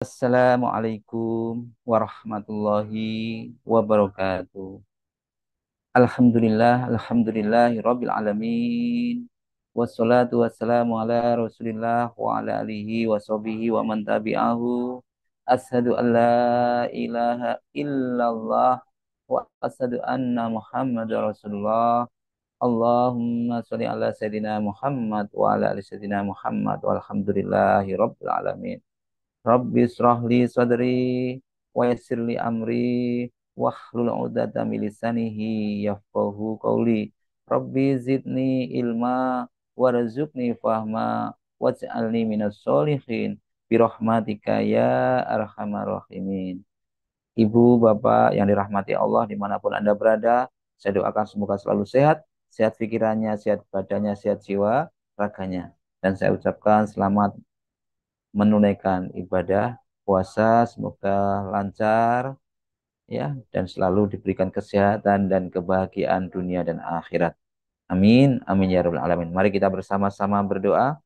Assalamualaikum warahmatullahi wabarakatuh. Alhamdulillahirabbil alamin. Wassalatu wassalamu ala Rasulillah wa ala alihi wa sahbihi wa man tabi'ahu. Asyhadu an la ilaha illallah wa asyhadu anna Muhammadar Rasulullah. Allahumma sholli ala sayidina Muhammad wa ala ali sayidina Muhammad walhamdulillahi rabbil alamin. Rabbi israh li sadri wa yassir li amri wahlul 'uqdatam min lisanihi yafqahu qawli. Rabbi zidni ilma warzuqni fahma waj'alni minas sholihin birahmatika ya arhamar rahimin. Ibu, bapak yang dirahmati Allah dimanapun Anda berada, saya doakan semoga selalu sehat, sehat pikirannya, sehat badannya, sehat jiwa, raganya. Dan saya ucapkan selamat menunaikan ibadah puasa, semoga lancar ya dan selalu diberikan kesehatan dan kebahagiaan dunia dan akhirat. Amin, amin ya rabbal alamin. Mari kita bersama-sama berdoa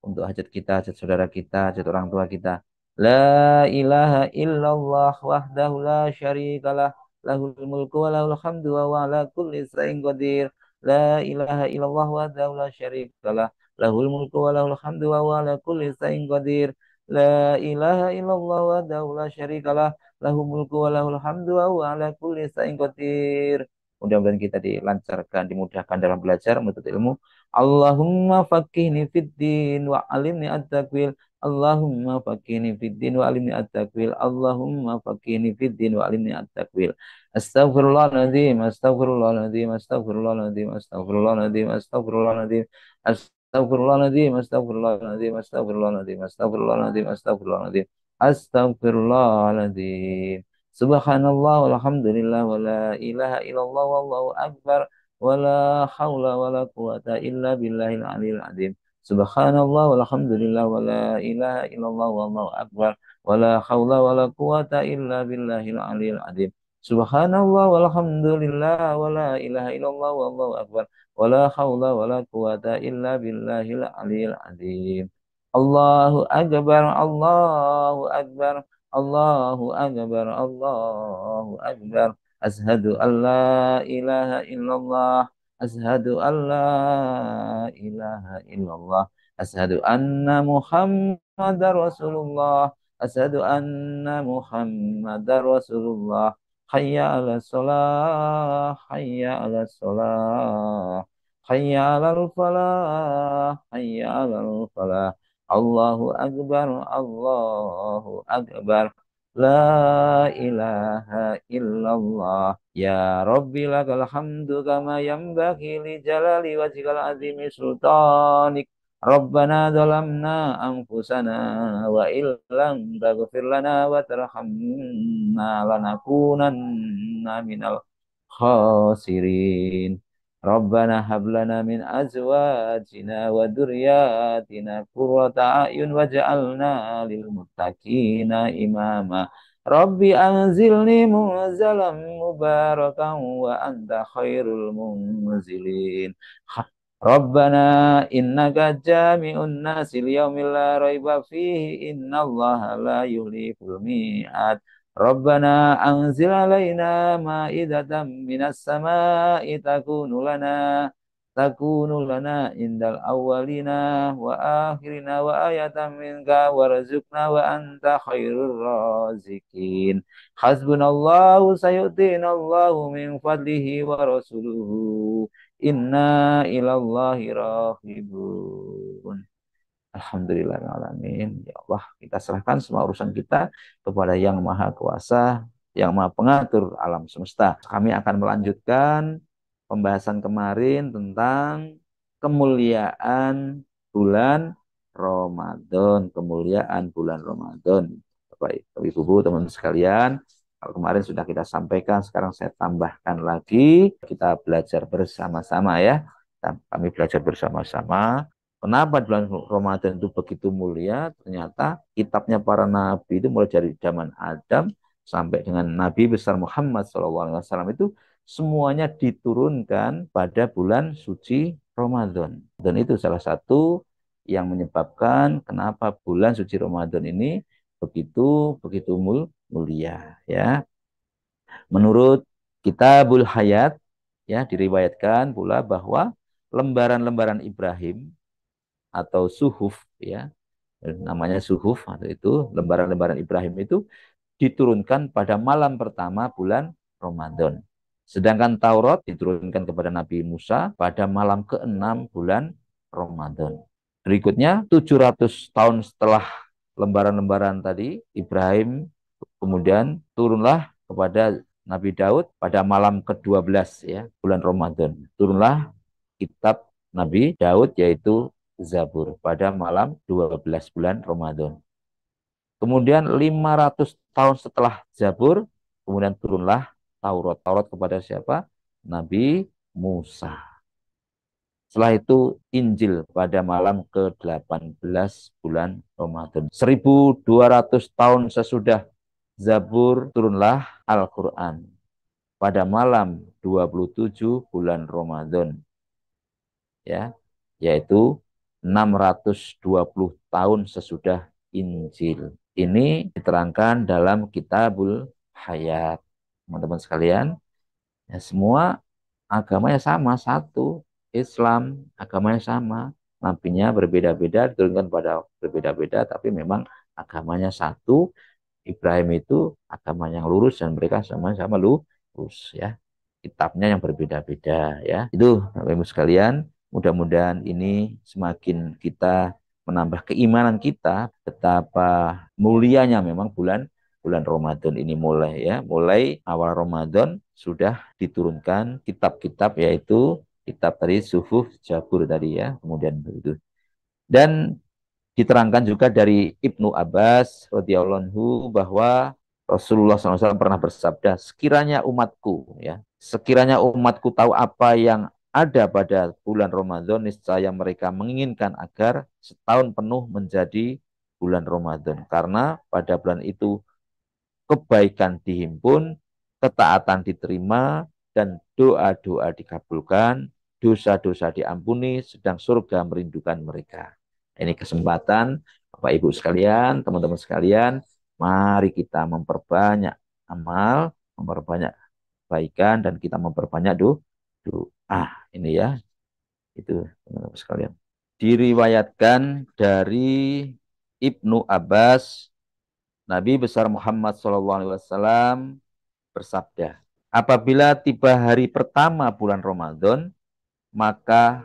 untuk hajat kita, hajat saudara kita, hajat orang tua kita. La ilaha illallah wahdahu la syarikalah, lahul mulku wa lahul hamdu wa huwa ala kulli syai'in qadir. La ilaha illallah wahdahu la syarikalah, lahul mulku wa lahul hamdu wa huwa ala kulli syai'in qadir. La ilaha illallah wahdahu la syarikalah, lahul mulku wa lahul hamdu wa huwa ala kulli syai'in qadir. Mudah-mudahan kita dilancarkan, dimudahkan dalam belajar menuntut ilmu. Allahumma faqihni fid din wa alimni at-takwil. Allahumma faqihni fid din wa alimni at-takwil. Allahumma faqihni fid din wa alimni at-takwil. Astaghfirullahaladzim, astaghfirullahaladzim, astaghfirullahaladzim, astaghfirullahaladzim, astaghfirullahaladzim, astaghfirullahaladzim, astaghfirullahaladzim, astaghfirullahaladzim, astaghfirullahaladzim, astaghfirullahaladzim, astaghfirullahaladzim. Subhanallah walhamdulillah wa la ilaha illallah wallahu akbar. Wala haula wala quwata illa billahil aliyil azim. Subhanallah walhamdulillah wala ilaha illallah wallahu akbar. Wala haula wala quwata illa billahil aliyil azim. Subhanallah walhamdulillah wala ilaha illallah wallahu akbar. Wala haula wala quwata illa billahil aliyil azim. Allahu akbar, Allahu akbar, Allahu akbar, Allahu akbar. Ashadu an la ilaha illallah. Ashadu an la ilaha illallah. Ashadu anna Muhammadar Rasulullah. Ashadu anna Muhammadar Rasulullah. Hayya ala salah. Hayya ala salah. Hayya ala falah. Hayya ala falah. Allahu Akbar. Allahu Akbar. La ilaha illallah. Ya Rabbi lakal hamdu kama yanbaghi li jalali wajhikal azimi sultanik. Rabbana zalamna anfusana wa illam taghfir lana wa tarhamna lanakunanna minal khasirin. Rabbana hablana min azwajina wa dzurriyyatina qurrata a'yun waj'alna lil muttaqina imama. Rabbi anzilni munzalam mubarakan wa anta khairul munzilin. Rabbana innaka jami'un nasi liyaumin la raiba fihi innallaha la yuhliful mi'ad. Rabbana anzil alaina ma'idatan minas sama'i takunu lana indal awwalina wa akhirina wa ayatan minka warzuqna wa anta khairur razikin. Hasbunallahu sayu'tinallahu min fadlihi wa rasuluhu inna ilallahi rahibun. Alhamdulillahirrahmanirrahim. Ya Allah, kita serahkan semua urusan kita kepada Yang Maha Kuasa, Yang Maha Pengatur alam semesta. Kami akan melanjutkan pembahasan kemarin tentang kemuliaan bulan Ramadan. Kemuliaan bulan Ramadan. Bapak Ibu, teman-teman sekalian, kalau kemarin sudah kita sampaikan, sekarang saya tambahkan lagi. Kita belajar bersama-sama ya. Kami belajar bersama-sama. Kenapa bulan Ramadan itu begitu mulia? Ternyata kitabnya para nabi itu mulai dari zaman Adam sampai dengan Nabi besar Muhammad SAW itu semuanya diturunkan pada bulan suci Ramadan. Dan itu salah satu yang menyebabkan kenapa bulan suci Ramadan ini begitu begitu mulia ya. Menurut Kitabul Hayat ya diriwayatkan pula bahwa lembaran-lembaran Ibrahim atau suhuf ya, namanya suhuf atau itu lembaran-lembaran Ibrahim itu diturunkan pada malam pertama bulan Ramadan. Sedangkan Taurat diturunkan kepada Nabi Musa pada malam ke-6 bulan Ramadan. Berikutnya 700 tahun setelah lembaran-lembaran tadi, Ibrahim kemudian turunlah kepada Nabi Daud pada malam ke-12 ya, bulan Ramadan. Turunlah kitab Nabi Daud yaitu Zabur pada malam 12 bulan Ramadan. Kemudian 500 tahun setelah Zabur, kemudian turunlah Taurat. Taurat kepada siapa? Nabi Musa. Setelah itu Injil pada malam ke-18 bulan Ramadan. 1200 tahun sesudah Zabur turunlah Al-Quran pada malam 27 bulan Ramadan. Ya, yaitu 620 tahun sesudah Injil. Ini diterangkan dalam Kitabul Hayat. Teman-teman sekalian, ya semua agamanya sama, satu. Islam, agamanya sama. Nabinya berbeda-beda, diturunkan pada berbeda-beda, tapi memang agamanya satu. Ibrahim itu agama yang lurus dan mereka sama-sama lurus ya. Kitabnya yang berbeda-beda ya. Itu Bapak Ibu sekalian, mudah-mudahan ini semakin kita menambah keimanan kita betapa mulianya memang bulan bulan Ramadan ini mulai ya. Mulai awal Ramadan sudah diturunkan kitab-kitab yaitu kitab tadi Suhuf Zabur tadi ya. Kemudian begitu. Dan diterangkan juga dari Ibnu Abbas radhiyallahu anhu bahwa Rasulullah SAW pernah bersabda, sekiranya umatku ya, sekiranya umatku tahu apa yang ada pada bulan Ramadan, niscaya mereka menginginkan agar setahun penuh menjadi bulan Ramadan. Karena pada bulan itu kebaikan dihimpun, ketaatan diterima, dan doa-doa dikabulkan, dosa-dosa diampuni, sedang surga merindukan mereka. Ini kesempatan, Bapak Ibu sekalian, teman-teman sekalian, mari kita memperbanyak amal, memperbanyak kebaikan, dan kita memperbanyak doa. Ini ya, itu teman-teman sekalian. Diriwayatkan dari Ibnu Abbas, Nabi besar Muhammad SAW bersabda, apabila tiba hari pertama bulan Ramadan, maka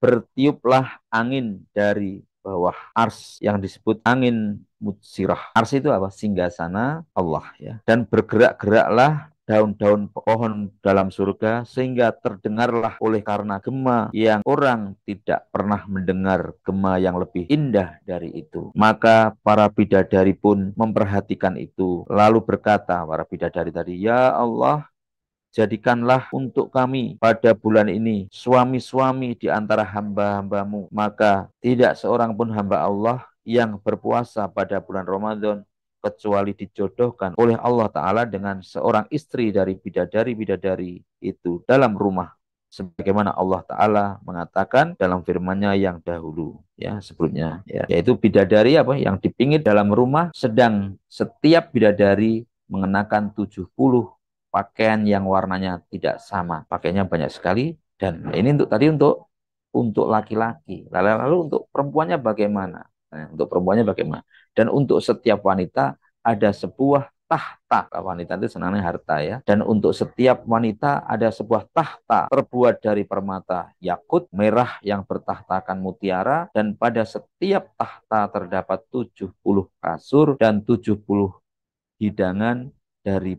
bertiuplah angin dari bawah ars yang disebut angin mutsirah. Ars itu apa? Singgasana Allah ya. Dan bergerak-geraklah daun-daun pohon dalam surga sehingga terdengarlah oleh karena gema yang orang tidak pernah mendengar gema yang lebih indah dari itu. Maka para bidadari pun memperhatikan itu lalu berkata para bidadari tadi, ya Allah, jadikanlah untuk kami pada bulan ini suami-suami di antara hamba-hambamu. Maka tidak seorang pun hamba Allah yang berpuasa pada bulan Ramadan kecuali dijodohkan oleh Allah Ta'ala dengan seorang istri dari bidadari-bidadari itu dalam rumah. Sebagaimana Allah Ta'ala mengatakan dalam firman-Nya yang dahulu ya sebelumnya ya, yaitu bidadari apa yang dipingit dalam rumah, sedang setiap bidadari mengenakan 70 pakaian yang warnanya tidak sama, pakainya banyak sekali. Dan ini untuk tadi untuk laki-laki. Lalu untuk perempuannya bagaimana? Nah, untuk perempuannya bagaimana? Dan untuk setiap wanita ada sebuah tahta. Wanita itu senangnya harta ya. Dan untuk setiap wanita ada sebuah tahta terbuat dari permata yakut merah yang bertahtakan mutiara, dan pada setiap tahta terdapat 70 kasur dan 70 hidangan dari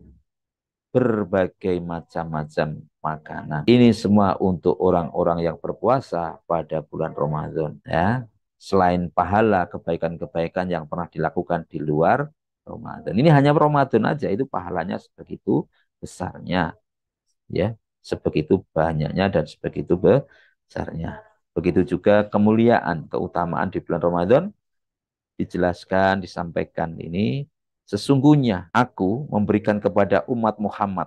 berbagai macam-macam makanan. Ini semua untuk orang-orang yang berpuasa pada bulan Ramadan ya. Selain pahala kebaikan-kebaikan yang pernah dilakukan di luar Ramadan. Ini hanya Ramadan aja itu pahalanya sebegitu besarnya ya. Sebegitu banyaknya dan sebegitu besarnya. Begitu juga kemuliaan, keutamaan di bulan Ramadan dijelaskan, disampaikan ini. Sesungguhnya aku memberikan kepada umat Muhammad.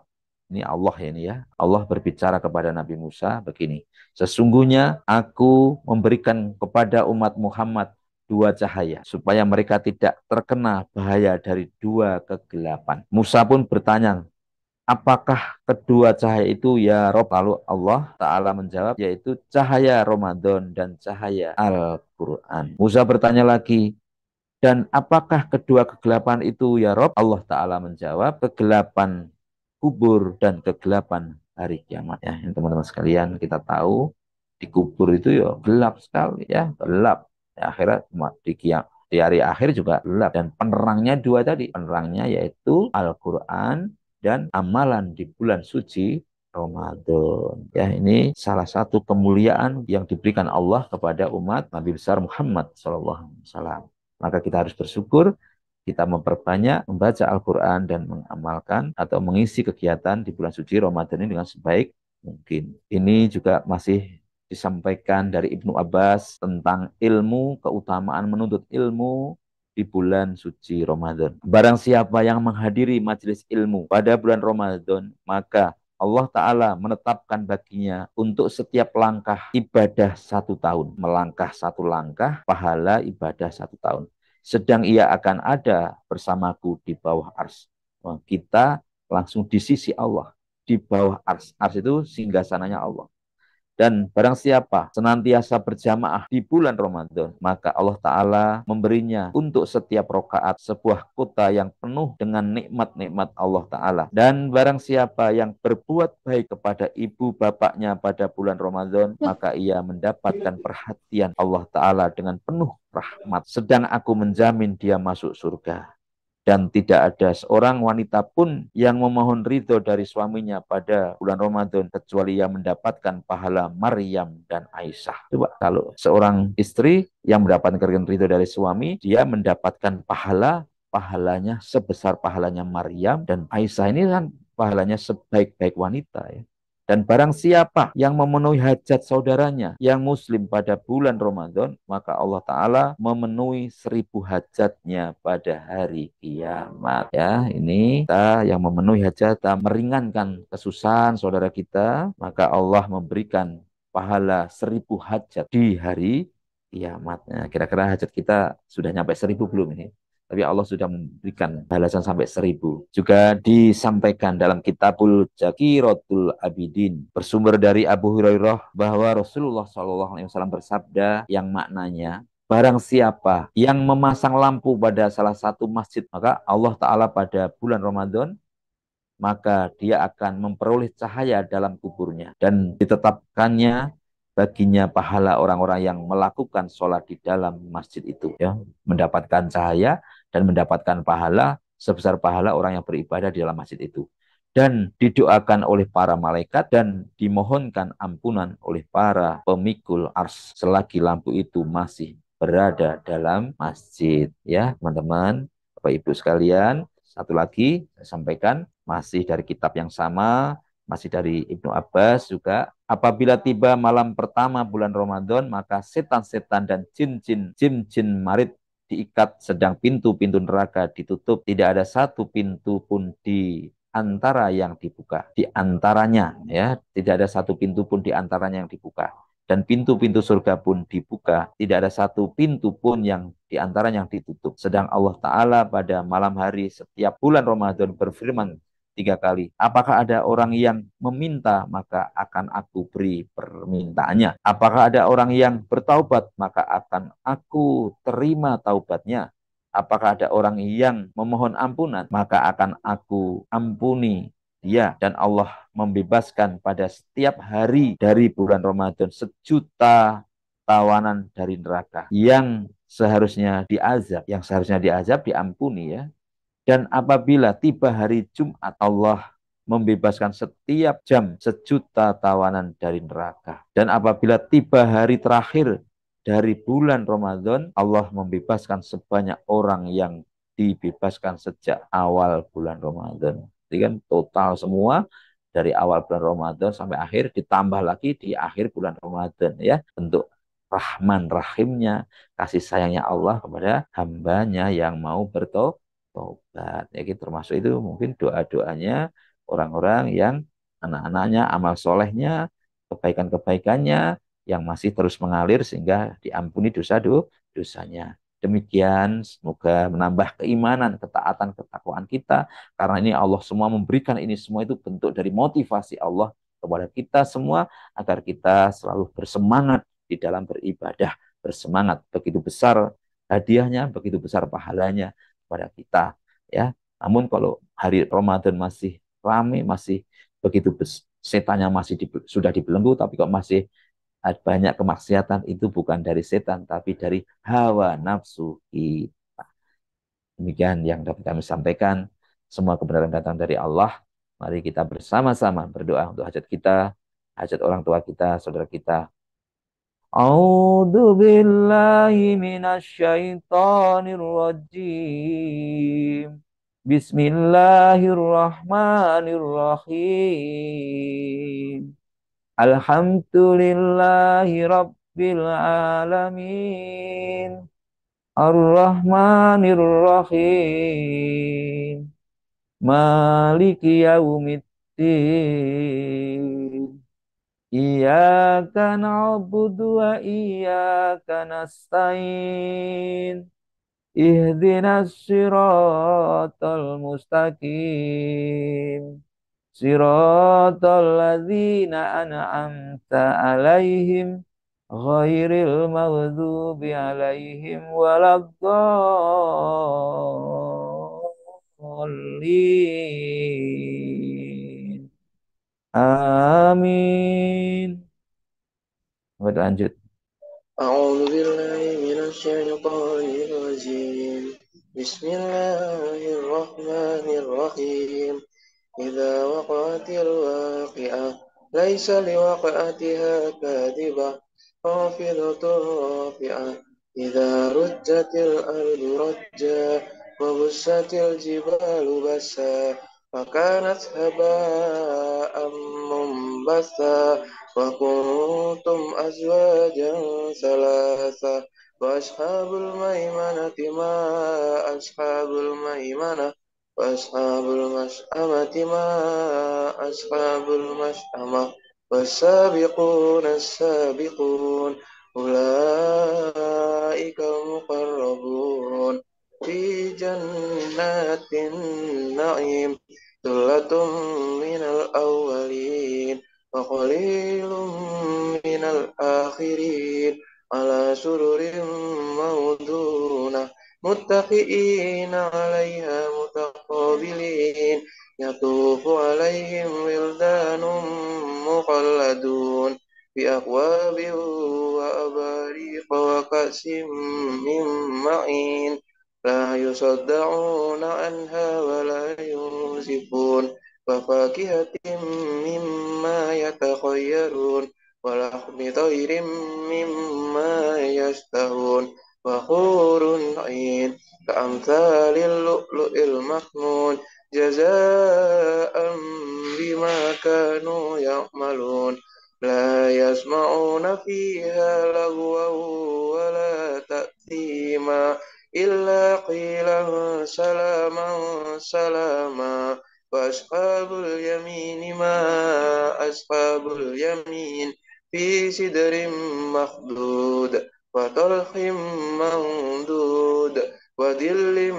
Ini Allah ini ya. Allah berbicara kepada Nabi Musa begini. Sesungguhnya aku memberikan kepada umat Muhammad dua cahaya supaya mereka tidak terkena bahaya dari dua kegelapan. Musa pun bertanya, apakah kedua cahaya itu ya Rob? Lalu Allah Ta'ala menjawab, yaitu cahaya Ramadan dan cahaya Al-Quran. Musa bertanya lagi, dan apakah kedua kegelapan itu ya Rob? Allah Ta'ala menjawab, kegelapan kubur dan kegelapan hari kiamat. Ya, teman-teman sekalian, kita tahu di kubur itu ya gelap sekali ya, gelap. Ya, akhirnya di hari akhir juga gelap. Dan penerangnya dua tadi. Penerangnya yaitu Al-Quran dan amalan di bulan suci Ramadan. Ya, ini salah satu kemuliaan yang diberikan Allah kepada umat Nabi besar Muhammad SAW. Maka kita harus bersyukur, kita memperbanyak membaca Al-Quran dan mengamalkan atau mengisi kegiatan di bulan suci Ramadan ini dengan sebaik mungkin. Ini juga masih disampaikan dari Ibnu Abbas tentang ilmu, keutamaan menuntut ilmu di bulan suci Ramadan. Barang siapa yang menghadiri majelis ilmu pada bulan Ramadan, maka Allah Ta'ala menetapkan baginya untuk setiap langkah ibadah 1 tahun. Melangkah 1 langkah, pahala ibadah 1 tahun. Sedang ia akan ada bersamaku di bawah ars. Kita langsung di sisi Allah, di bawah ars. Ars itu singgasananya Allah. Dan barang siapa senantiasa berjamaah di bulan Ramadan, maka Allah Ta'ala memberinya untuk setiap rokaat sebuah kota yang penuh dengan nikmat-nikmat Allah Ta'ala. Dan barang siapa yang berbuat baik kepada ibu bapaknya pada bulan Ramadan, maka ia mendapatkan perhatian Allah Ta'ala dengan penuh rahmat. Sedang aku menjamin dia masuk surga. Dan tidak ada seorang wanita pun yang memohon ridho dari suaminya pada bulan Ramadan kecuali ia mendapatkan pahala Maryam dan Aisyah. Coba kalau seorang istri yang mendapatkan ridho dari suami, dia mendapatkan pahalanya sebesar pahalanya Maryam dan Aisyah. Ini kan pahalanya sebaik-baik wanita ya. Dan barang siapa yang memenuhi hajat saudaranya yang muslim pada bulan Ramadan, maka Allah Ta'ala memenuhi 1000 hajatnya pada hari kiamat. Ya, ini kita yang memenuhi hajat, kita meringankan kesusahan saudara kita, maka Allah memberikan pahala 1000 hajat di hari kiamat. Nah, kira-kira hajat kita sudah nyampe 1000 belum ini? Tapi Allah sudah memberikan balasan sampai 1000. Juga disampaikan dalam Kitabul Zakiratul Abidin, bersumber dari Abu Hurairah bahwa Rasulullah SAW bersabda yang maknanya, barang siapa yang memasang lampu pada salah satu masjid, maka Allah Ta'ala pada bulan Ramadan, maka dia akan memperoleh cahaya dalam kuburnya. Dan ditetapkannya baginya pahala orang-orang yang melakukan sholat di dalam masjid itu, ya, mendapatkan cahaya dan mendapatkan pahala sebesar pahala orang yang beribadah di dalam masjid itu, dan didoakan oleh para malaikat dan dimohonkan ampunan oleh para pemikul ars selagi lampu itu masih berada dalam masjid. Ya teman-teman, Bapak Ibu sekalian, satu lagi saya sampaikan masih dari kitab yang sama, masih dari Ibnu Abbas juga. Apabila tiba malam pertama bulan Ramadan, maka setan-setan dan jin-jin marid diikat, sedang pintu-pintu neraka ditutup. Tidak ada satu pintu pun di antara yang dibuka. Di antaranya, ya, tidak ada satu pintu pun di antaranya yang dibuka. Dan pintu-pintu surga pun dibuka. Tidak ada satu pintu pun yang di antaranya yang ditutup. Sedang Allah Ta'ala pada malam hari setiap bulan Ramadan berfirman 3 kali. Apakah ada orang yang meminta, maka akan aku beri permintaannya. Apakah ada orang yang bertaubat, maka akan aku terima taubatnya. Apakah ada orang yang memohon ampunan, maka akan aku ampuni dia. Dan Allah membebaskan pada setiap hari dari bulan Ramadan 1.000.000 tawanan dari neraka yang seharusnya diazab diampuni ya. Dan apabila tiba hari Jumat, Allah membebaskan setiap jam 1.000.000 tawanan dari neraka. Dan apabila tiba hari terakhir dari bulan Ramadan, Allah membebaskan sebanyak orang yang dibebaskan sejak awal bulan Ramadan. Jadi kan total semua dari awal bulan Ramadan sampai akhir, ditambah lagi di akhir bulan Ramadan ya. Bentuk rahman rahimnya, kasih sayangnya Allah kepada hambanya yang mau bertobat. Ya, gitu. Termasuk itu mungkin doa-doanya orang-orang yang anak-anaknya, amal solehnya, kebaikan-kebaikannya yang masih terus mengalir sehingga diampuni dosanya. Demikian, semoga menambah keimanan, ketaatan, ketakwaan kita. Karena ini Allah semua memberikan ini semua itu bentuk dari motivasi Allah kepada kita semua agar kita selalu bersemangat di dalam beribadah, bersemangat. Begitu besar hadiahnya, begitu besar pahalanya kepada kita. Ya, namun kalau hari Ramadan masih ramai, masih begitu setannya masih sudah dibelenggu, tapi kok masih banyak kemaksiatan itu bukan dari setan, tapi dari hawa nafsu kita. Demikian yang dapat kami sampaikan. Semua kebenaran datang dari Allah. Mari kita bersama-sama berdoa untuk hajat kita, hajat orang tua kita, saudara kita. A'udzu billahi minasy syaithanir rajim. Bismillahirrahmanirrahim. Alhamdulillahi Rabbil Alamin. Ar-Rahmanir Rahim. Maliki Yaumiddin. Iyyaka na'budu wa iyyaka nasta'in. Ihdinas siratal mustaqim. Siratal ladzina an'amta alaihim ghairil maghdubi alaihim waladdallin. Amin. Lanjut. أعوذ بالله من الشيطان الرجيم بسم الله الرحمن الرحيم إذا وقعت الواقعة ليس لوقعتها كاذبة خافضة رافعة إذا رجت الأرض رجا وبست الجبال بسا فكانت هباء منبثا وكنتم أزواجا ثلاثة وأصحاب الميمنة ما أصحاب الميمنة وأصحاب المشأمة ما أصحاب المشأمة والسابقون السابقون أولئك المقربون في جنات النعيم ثلة من الأولين وقليل من الآخرين على سرر موضونة متكئين عليها متقابلين يطوف عليهم ولدان مخلدون بأكواب وأباريق وكأس من معين لا يصدعون عنها ولا ينزفون وفاكهة مما يتخيرون ولحم طير مما يشتهون وحور عين كأمثال اللؤلؤ المكنون جزاء بما كانوا يعملون لا يسمعون فيها لغوا ولا تأثيما إلا قيلا سلاما سلاما وأصحاب اليمين ما أصحاب اليمين في سدر مخضود وطلح ممدود وظل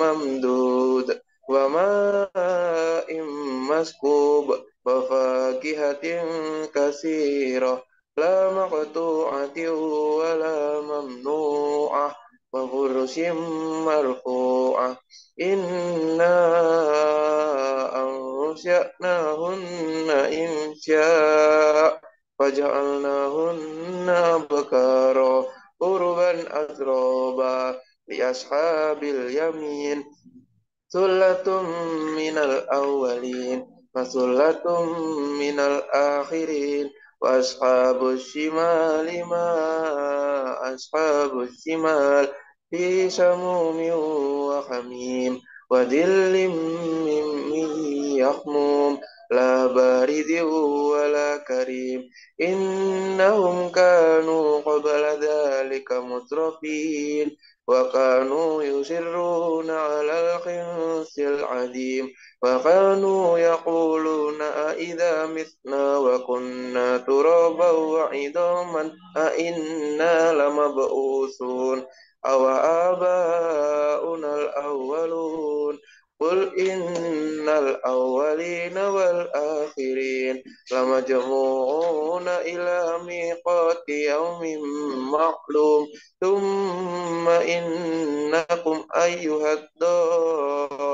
ممدود وماء مسكوب وفاكهة كثيرة لا مقطوعة ولا ممنوعة وفرش مرفوعة إنا أنشأناهن إنشاء فجعلناهن أبكارا عربا أترابا لأصحاب اليمين ثلة من الأولين وثلة من الآخرين وأصحاب الشمال ما أصحاب الشمال في سموم وحميم وذل من يحموم لا بارد ولا كريم إنهم كانوا قبل ذلك مترفين وكانوا يصرون على الحنث العظيم وكانوا يقولون أإذا متنا وكنا ترابا وعظاما أإنا لمبعوثون أو آباؤنا الأولون قل إن الأولين والآخرين لمجموعون إلى ميقات يوم معلوم ثم إنكم أيها الضالون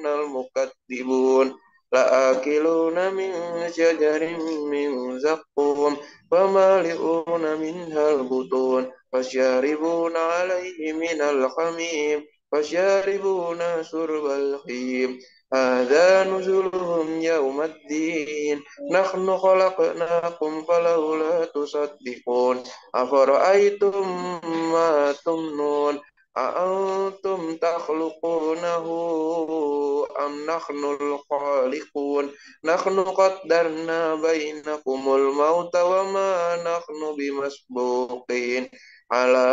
المكذبون لآكلون من شجر من زقوم فمالئون منها البطون فشاربون عليه من الحميم فشاربون شرب الهيم هذا نزلهم يوم الدين نحن خلقناكم فلولا تصدقون أفرأيتم ما تمنون أأنتم تخلقونه أم نحن الخالقون نحن قدرنا بينكم الموت وما نحن بمسبوقين على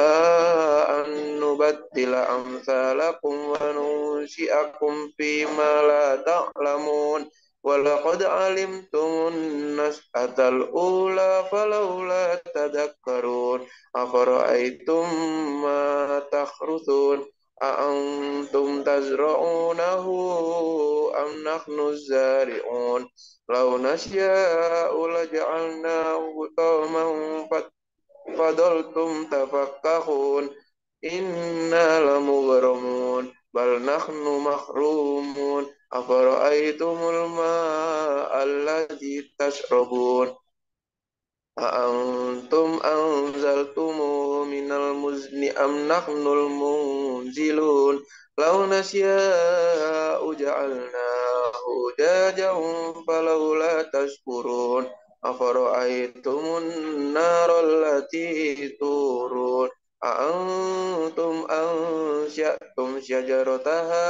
أن نبدل أمثالكم وننشئكم فيما لا تعلمون ولقد علمتم النشأة الأولى فلولا تذكرون أفرأيتم ما تحرثون أأنتم تزرعونه أم نحن الزارعون لو نشاء لجعلناه قوما فظلتم تفكهون إنا لمغرمون بل نحن محرومون أفرأيتم الماء الذي تشربون أأنتم أنزلتموه من المزن أم نحن المنزلون لو نشاء جعلناه أجاجا فلولا تشكرون أفرأيتم النار التي تورون أأنتم أنشأتم شجرتها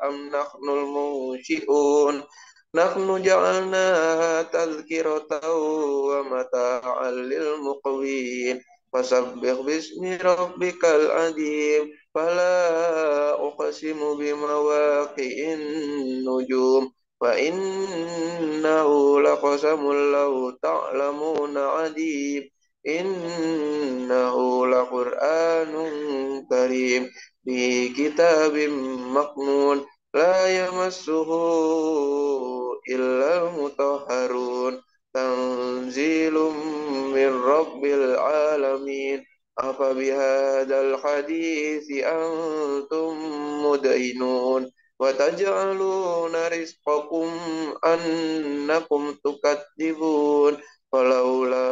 أم نحن المنشئون نحن جعلناها تذكرة ومتاعا للمقوين فسبح باسم ربك العظيم فلا أقسم بمواقع النجوم وإنه لقسم لو تعلمون عظيم إنه لقرآن كريم في كتاب مكنون لا يمسه إلا المطهرون تنزيل من رب العالمين أفبهذا الحديث أنتم مدينون وتجعلون رزقكم أنكم تكذبون فلولا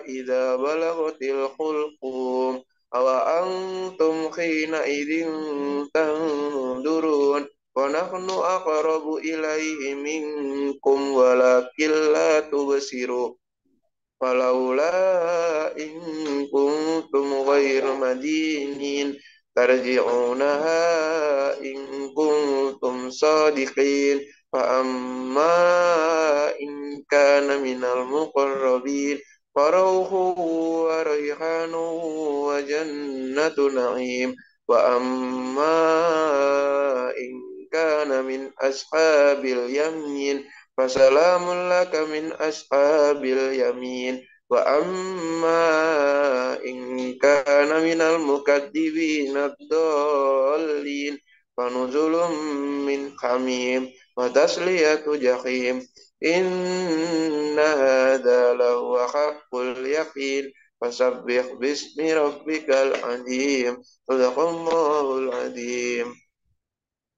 إذا بلغت الحلقوم أو أنتم حينئذ تنظرون ونحن أقرب إليه منكم ولكن لا تبصرون فلولا إن كنتم غير مدينين ترجعونها إن كنتم صادقين فأما إن كان من المقربين فروح وريحان وجنة نعيم وأما إن كان من أصحاب اليمين فسلام لك من أصحاب اليمين وأما إن كان من المكذبين الضالين فنزل من حميم وتسلية جحيم إن هذا لهو حق اليقين فسبح باسم ربك العظيم صدق الله العظيم